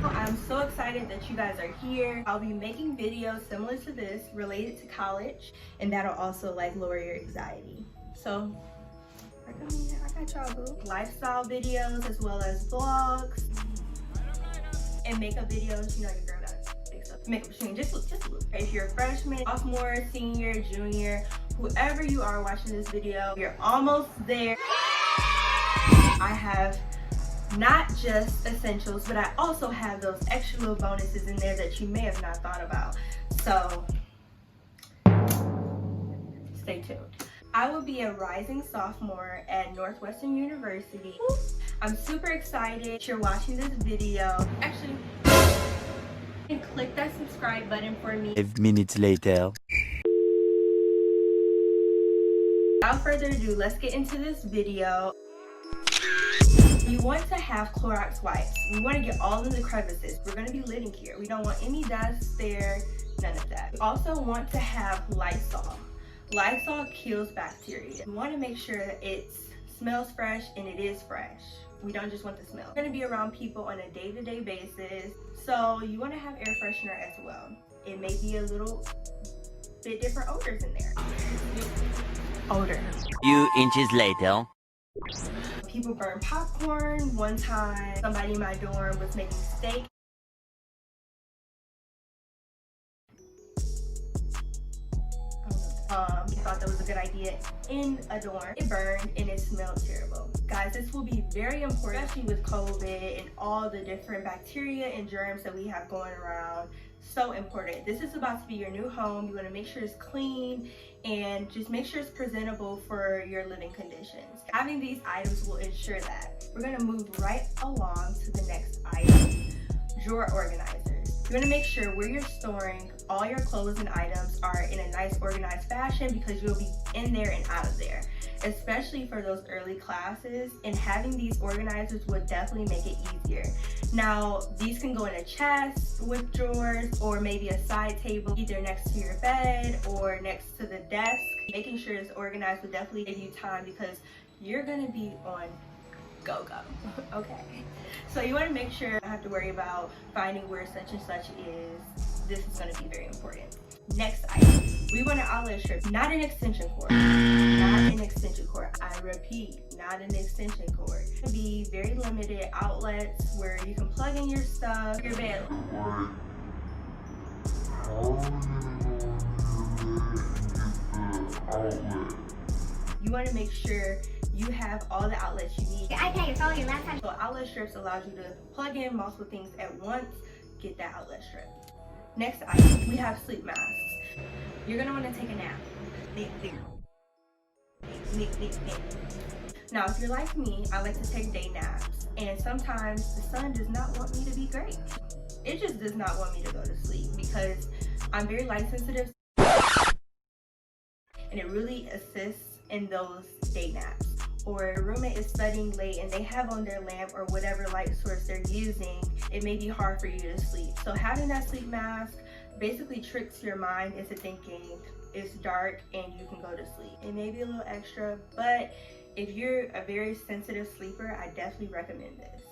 I'm so excited that you guys are here. I'll be making videos similar to this related to college, and that'll also like lower your anxiety. So I got y'all, boo. Lifestyle videos as well as vlogs and makeup videos. You know your girl got big stuff. Makeup machine, just look. If you're a freshman, sophomore, senior, junior, whoever you are watching this video, you're almost there. I have not just essentials, but I also have those extra little bonuses in there that you may have not thought about. So stay tuned. I will be a rising sophomore at Northwestern University. I'm super excited you're watching this video. Actually, and click that subscribe button for me. 5 minutes later. Without further ado, let's get into this video. You want to have Clorox wipes. We want to get all of the crevices. We're going to be living here. We don't want any dust there, none of that. We also want to have Lysol. Lysol kills bacteria. We want to make sure that it smells fresh and it is fresh. We don't just want the smell. We're going to be around people on a day-to-day basis, so you want to have air freshener as well. It may be a little bit different odors in there. Odor. Few inches later. People burn popcorn. One time, somebody in my dorm was making steak. He thought that was a good idea in a dorm. It burned and it smelled terrible. Guys, this will be very important, especially with COVID and all the different bacteria and germs that we have going around. So important. This is about to be your new home. You want to make sure it's clean and just make sure it's presentable for your living conditions. Having these items will ensure that. We're going to move right along to the next item, drawer organizers. You want to make sure where you're storing all your clothes and items are in a nice organized fashion, because you'll be in there and out of there, especially for those early classes, and having these organizers would definitely make it easier. Now, these can go in a chest with drawers, or maybe a side table, either next to your bed or next to the desk. Making sure it's organized will definitely give you time, because you're going to be on go. Okay, so you want to make sure you don't have to worry about finding where such and such is. This is going to be very important. Next item, we want an outlet strip, not an extension cord. Not an extension cord. I repeat, not an extension cord. It will be very limited outlets where you can plug in your stuff, your bed. You want to make sure you have all the outlets you need. Your iPad, your phone, your laptop. So outlet strips allows you to plug in multiple things at once. Get that outlet strip. Next item, we have sleep masks. You're gonna want to take a nap. Now, if you're like me, I like to take day naps, and sometimes the sun does not want me to be great. It just does not want me to go to sleep, because I'm very light sensitive, and it really assists in those day naps. Or a roommate is studying late and they have on their lamp or whatever light source they're using, it may be hard for you to sleep. So having that sleep mask basically tricks your mind into thinking it's dark and you can go to sleep. It may be a little extra, but if you're a very sensitive sleeper, I definitely recommend this.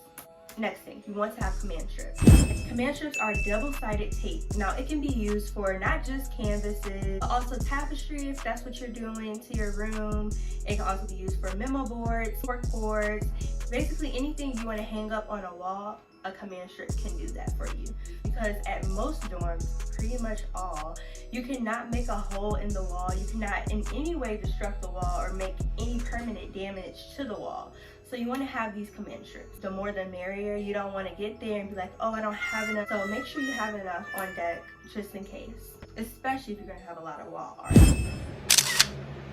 Next thing, you want to have command strips. Command strips are double-sided tape. Now, it can be used for not just canvases, but also tapestry if that's what you're doing to your room. It can also be used for memo boards, cork boards, basically anything you want to hang up on a wall. A command strip can do that for you, because at most dorms, pretty much all, you cannot make a hole in the wall. You cannot in any way disrupt the wall or make any permanent damage to the wall. So you want to have these command strips. The more the merrier. You don't want to get there and be like, oh, I don't have enough. So make sure you have enough on deck just in case, especially if you're going to have a lot of wall art.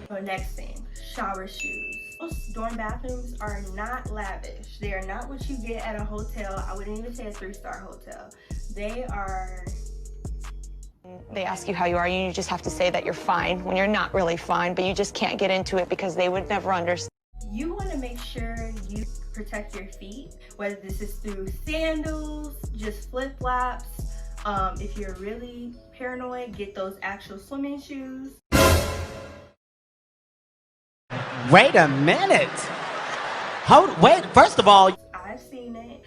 So next thing, shower shoes. Most dorm bathrooms are not lavish. They are not what you get at a hotel. I wouldn't even say a 3-star hotel. They are... They ask you how you are, and you just have to say that you're fine when you're not really fine, but you just can't get into it because they would never understand. You want to make sure you protect your feet, whether this is through sandals, just flip-flops. If you're really paranoid, get those actual swimming shoes. Wait a minute. Wait, first of all, I've seen it.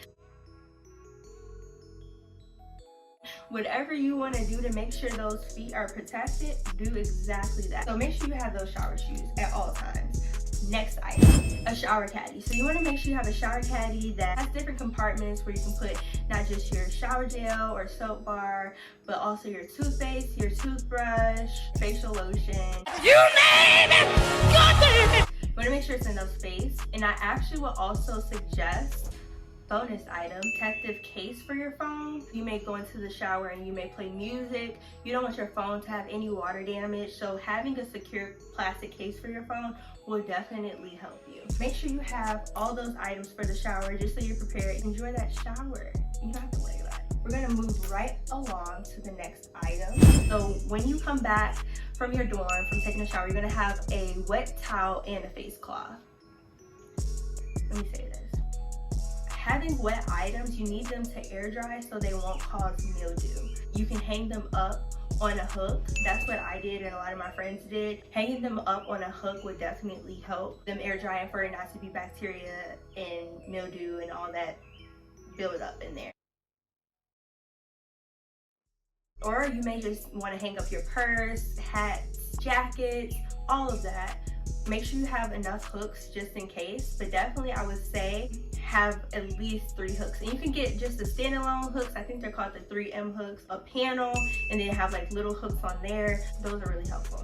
Whatever you want to do to make sure those feet are protected, do exactly that. So make sure you have those shower shoes at all times. Next item, a shower caddy. So you want to make sure you have a shower caddy that has different compartments where you can put not just your shower gel or soap bar, but also your toothpaste, your toothbrush, facial lotion. You name it! God damn it! You want to make sure it's in enough space. And I actually will also suggest bonus item, protective case for your phone. You may go into the shower and you may play music. You don't want your phone to have any water damage, so having a secure plastic case for your phone will definitely help you. Make sure you have all those items for the shower just so you're prepared. Enjoy that shower. You don't have to worry about it. We're gonna move right along to the next item. So when you come back from your dorm, from taking a shower, you're gonna have a wet towel and a face cloth. Let me say this. Having wet items, you need them to air dry so they won't cause mildew. You can hang them up on a hook. That's what I did and a lot of my friends did. Hanging them up on a hook would definitely help them air dry and for it not to be bacteria and mildew and all that build up in there. Or you may just want to hang up your purse, hats, jackets, all of that. Make sure you have enough hooks just in case, but definitely I would say have at least 3 hooks. And you can get just the standalone hooks. I think they're called the 3M hooks, a panel, and then have like little hooks on there. Those are really helpful.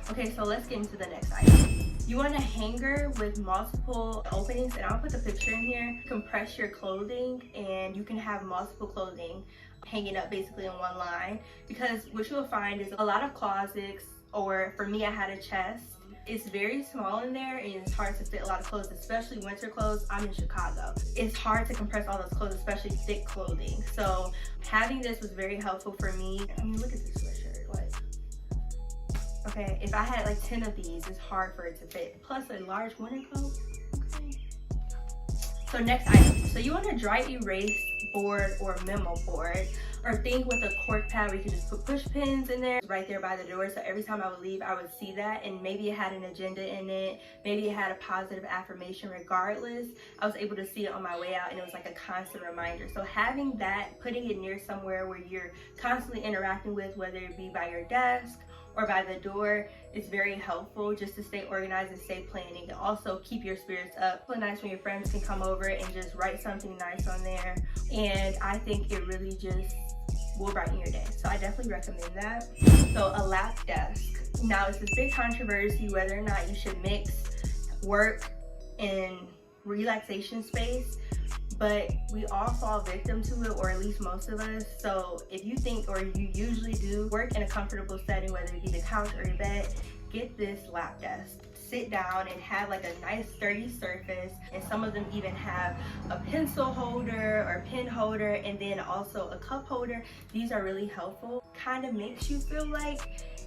Okay, so let's get into the next item. You want a hanger with multiple openings, and I'll put the picture in here. Compress your clothing, and you can have multiple clothing hanging up basically in one line, because what you'll find is a lot of closets, or for me I had a chest, it's very small in there and it's hard to fit a lot of clothes, especially winter clothes. I'm in Chicago. It's hard to compress all those clothes, especially thick clothing. So having this was very helpful for me. I mean, look at this sweatshirt. What? Okay, if I had like 10 of these, it's hard for it to fit. Plus a large winter coat. Okay. So next item. So you want a dry erase board or memo board, or thing with a cork pad where you can just put push pins in there right there by the door. So every time I would leave, I would see that, and maybe it had an agenda in it, maybe it had a positive affirmation. Regardless, I was able to see it on my way out, and it was like a constant reminder. So having that, putting it near somewhere where you're constantly interacting with, whether it be by your desk or by the door, is very helpful just to stay organized and stay planning, and also keep your spirits up. It's nice when your friends can come over and just write something nice on there, and I think it really just will brighten your day. So I definitely recommend that. So a lap desk. Now it's this big controversy whether or not you should mix work and relaxation space, but we all fall victim to it, or at least most of us. So if you think, or you usually do, work in a comfortable setting, whether it be the couch or your bed, get this lap desk. Sit down and have like a nice sturdy surface, and some of them even have a pencil holder or pen holder, and then also a cup holder. These are really helpful. Kind of makes you feel like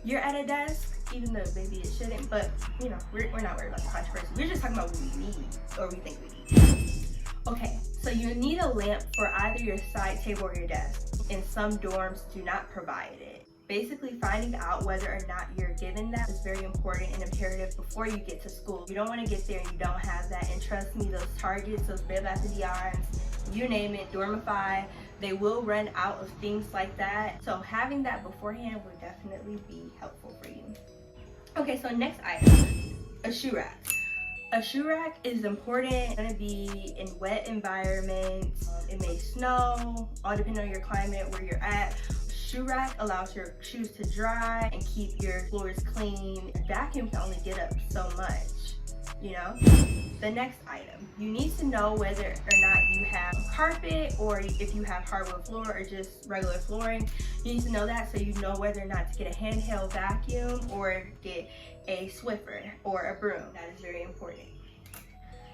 you're at a desk, even though maybe it shouldn't, but you know, we're not worried about the controversy. We're just talking about what we need, or we think we need. Okay, so you need a lamp for either your side table or your desk, and some dorms do not provide it. Basically, finding out whether or not you're given that is very important and imperative before you get to school. You don't want to get there and you don't have that, and trust me, those Targets, those Bed Bath & Beyonds, you name it, Dormify, they will run out of things like that. So having that beforehand will definitely be helpful for you. Okay, so next item, a shoe rack. A shoe rack is important. It's gonna be in wet environments. It may snow, all depending on your climate, where you're at. Shoe rack allows your shoes to dry and keep your floors clean. Vacuum can only get up so much, you know? The next item, you need to know whether or not you have carpet, or if you have hardwood floor or just regular flooring. You need to know that so you know whether or not to get a handheld vacuum or get a Swiffer or a broom. That is very important.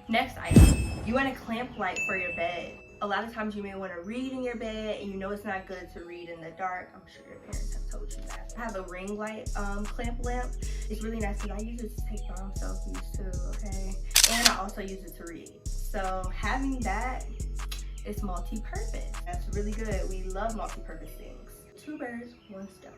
Next item, you want a clamp light for your bed. A lot of times you may want to read in your bed, and you know it's not good to read in the dark. I'm sure your parents have told you that. I have a ring light clamp lamp. It's really nice because I use it to take mom selfies too, okay? And I also use it to read. So having that is multi-purpose. That's really good. We love multi-purpose things. 2 birds, 1 stone.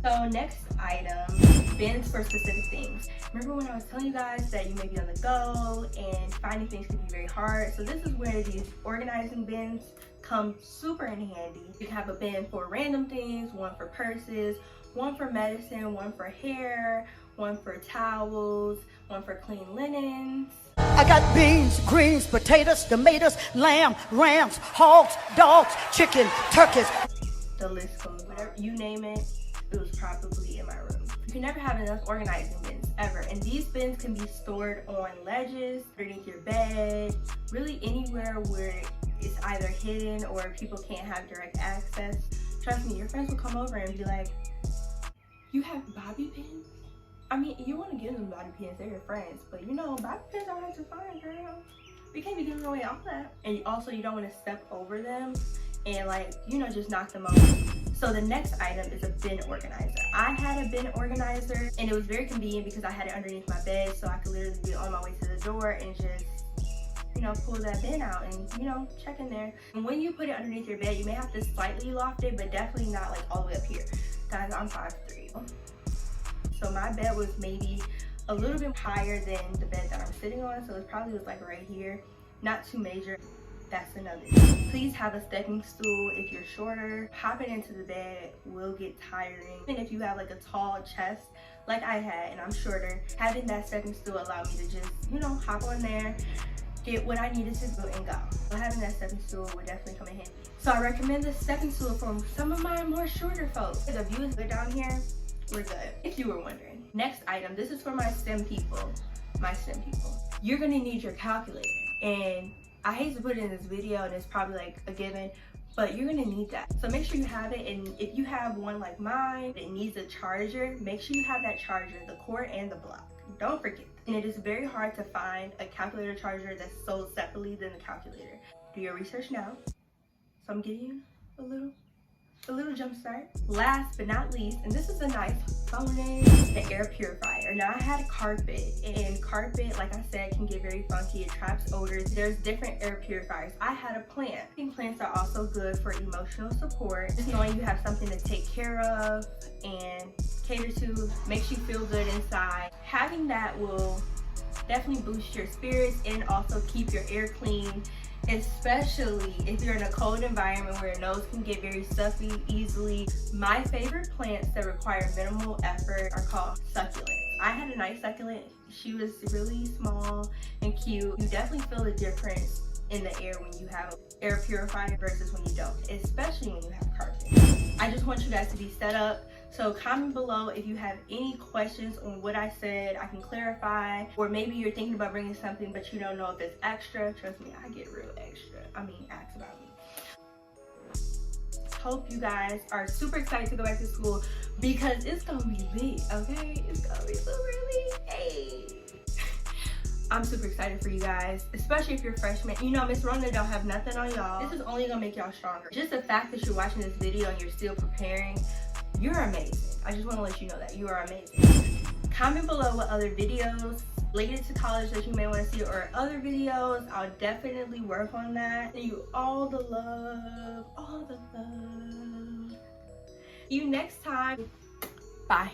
So next item, bins for specific things. Remember when I was telling you guys that you may be on the go and finding things can be very hard? So this is where these organizing bins come super in handy. You can have a bin for random things, one for purses, one for medicine, one for hair, one for towels, one for clean linens. I got beans, greens, potatoes, tomatoes, lamb, rams, hogs, dogs, chicken, turkeys. The list goes, whatever you name it, it was probably in my room. You can never have enough organizing bins ever, and these bins can be stored on ledges, underneath your bed, really anywhere where it's either hidden or people can't have direct access. Trust me, your friends will come over and be like, "You have bobby pins?" I mean, you want to give them bobby pins, they're your friends, but you know, bobby pins are hard to find, girl. We can't be giving away all that. And also, you don't want to step over them and, like, you know, just knock them over. So the next item is a bin organizer. I had a bin organizer, and it was very convenient because I had it underneath my bed, so I could literally be on my way to the door and just, you know, pull that bin out and, you know, check in there. And when you put it underneath your bed, you may have to slightly loft it, but definitely not like all the way up here. Guys, I'm 5'3". So my bed was maybe a little bit higher than the bed that I'm sitting on, so it probably was like right here. Not too major. That's another thing. Please have a stepping stool if you're shorter. Hopping into the bed will get tiring. And if you have like a tall chest like I had and I'm shorter, having that stepping stool allowed me to just, you know, hop on there, get what I needed to do and go. So having that stepping stool would definitely come in handy. So I recommend this stepping stool for some of my more shorter folks. The view is good down here. We're good, if you were wondering. Next item, this is for my STEM people. You're gonna need your calculator. And I hate to put it in this video and it's probably like a given, but you're gonna need that. So make sure you have it, and if you have one like mine, it needs a charger, make sure you have that charger, the cord and the block. Don't forget. And it is very hard to find a calculator charger that's sold separately than the calculator. Do your research now. So I'm giving you a little jump start. Last but not least, and this is a nice bonus, the air purifier. Now I had a carpet, and carpet, like I said, can get very funky. It traps odors. There's different air purifiers. I had a plant. I think plants are also good for emotional support. Just knowing you have something to take care of and cater to makes you feel good inside. Having that will definitely boost your spirits and also keep your air clean, especially if you're in a cold environment where your nose can get very stuffy easily. My favorite plants that require minimal effort are called succulents. I had a nice succulent. She was really small and cute. You definitely feel the difference in the air when you have an air purifier versus when you don't, especially when you have carpet. I just want you guys to be set up. So comment below if you have any questions on what I said. I can clarify, or maybe you're thinking about bringing something but you don't know if it's extra. Trust me, I get real extra. I mean, ask about me. Hope you guys are super excited to go back to school because it's gonna be lit, okay? It's gonna be super lit. Hey. I'm super excited for you guys, especially if you're freshmen. You know, Miss Rona don't have nothing on y'all. This is only gonna make y'all stronger. Just the fact that you're watching this video and you're still preparing, you're amazing. I just want to let you know that you are amazing. Comment below what other videos related to college that you may want to see, or other videos. I'll definitely work on that. Send you all the love, all the love. See you next time. Bye.